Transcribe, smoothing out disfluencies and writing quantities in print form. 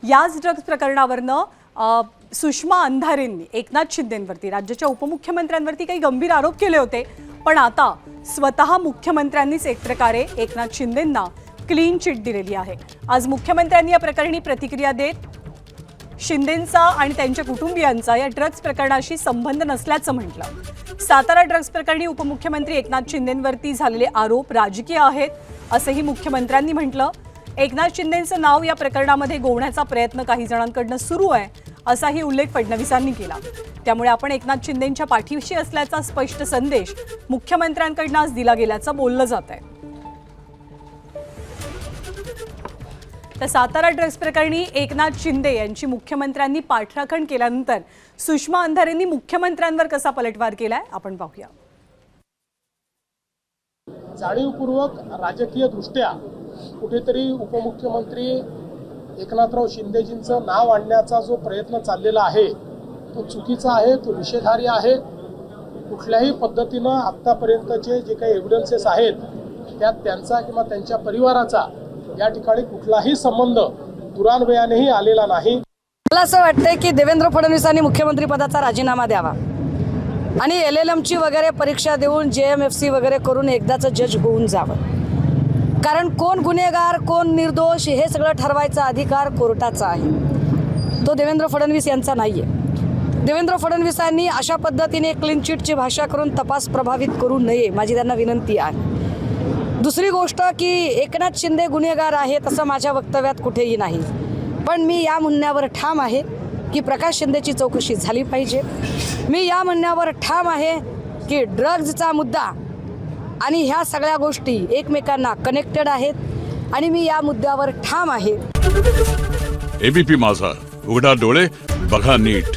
याच ड्रग्ज प्रकरणावरनं सुषमा अंधारेंनी एकनाथ शिंदेंवरती, राज्याच्या उपमुख्यमंत्र्यांवरती काही गंभीर आरोप केले होते, पण आता स्वतः मुख्यमंत्र्यांनीच एक प्रकारे एकनाथ शिंदेंना क्लीन चिट दिलेली आहे। आज मुख्यमंत्र्यांनी या प्रकरणी प्रतिक्रिया देत शिंदेंचा आणि त्यांच्या कुटुंबियांचा या ड्रग्ज प्रकरणाशी संबंध नसल्याचं म्हटलं। सातारा ड्रग्ज प्रकरणी उपमुख्यमंत्री एकनाथ शिंदेंवरती झालेले आरोप राजकीय आहेत असंही मुख्यमंत्र्यांनी म्हटलं। एकनाथ शिंदेंचं नाव या प्रकरणामध्ये गोवण्याचा प्रयत्न काही जणांकडून सुरू आहे असाही उल्लेख फडणवीसांनी केला। त्यामुळे आपण एकनाथ शिंदेंच्या पाठीशी असल्याचा स्पष्ट संदेश मुख्यमंत्र्यांकडून आज दिला गेल्याचं बोललं जात आहे। तर सातारा ड्रग्ज प्रकरणी एकनाथ शिंदे यांची मुख्यमंत्र्यांनी पाठराखण केल्यानंतर सुषमा अंधारेंनी मुख्यमंत्र्यांवर कसा पलटवार केलाय आपण पाहूया। जाणीवपूर्वक राजकीय दृष्ट्या कुठेतरी उपमुख्यमंत्री एकनाथराव शिंदेजींचं नाव आणण्याचा जो प्रयत्न चाललेला आहे तो चुकीचा आहे, तो निषेधार्ह आहे। कुठल्याही पद्धतीनं आत्तापर्यंतचे जे काही एव्हिडन्सेस आहेत त्यात त्यांचा किंवा त्यांच्या परिवाराचा या ठिकाणी कुठलाही संबंध दुरान्वयानेही आलेला नाही। मला असं वाटतंय की देवेंद्र फडणवीसांनी मुख्यमंत्री पदाचा राजीनामा द्यावा आणि LLMची वगैरे परीक्षा देऊन JMFC वगैरे करून एकदाचं जज होऊन जावं। कारण कोण गुन्हेगार कोण निर्दोष हे सगळं ठरवायचा अधिकार कोर्टाचा आहे, तो देवेंद्र फडणवीस यांचा नाहीये। देवेंद्र फडणवीसांनी अशा पद्धतीने क्लीन चिटची भाषा करून तपास प्रभावित करू नये, माझी त्यांना विनंती आहे। दुसरी गोष्ट की एकनाथ शिंदे गुन्हेगार आहेत असं माझ्या वक्तव्यात कुठेही नाही, पण मी या म्हणण्यावर ठाम आहे की प्रकाश शिंदेची चौकशी झाली पाहिजे। मी या म्हणण्यावर ठाम आहे की ड्रग्जचा मुद्दा आणि ह्या सगळ्या गोष्टी एकमेकांना कनेक्टेड आहेत आणि मी या मुद्द्यावर ठाम आहे। ABP माझा, उघडा डोळे बघा नीट।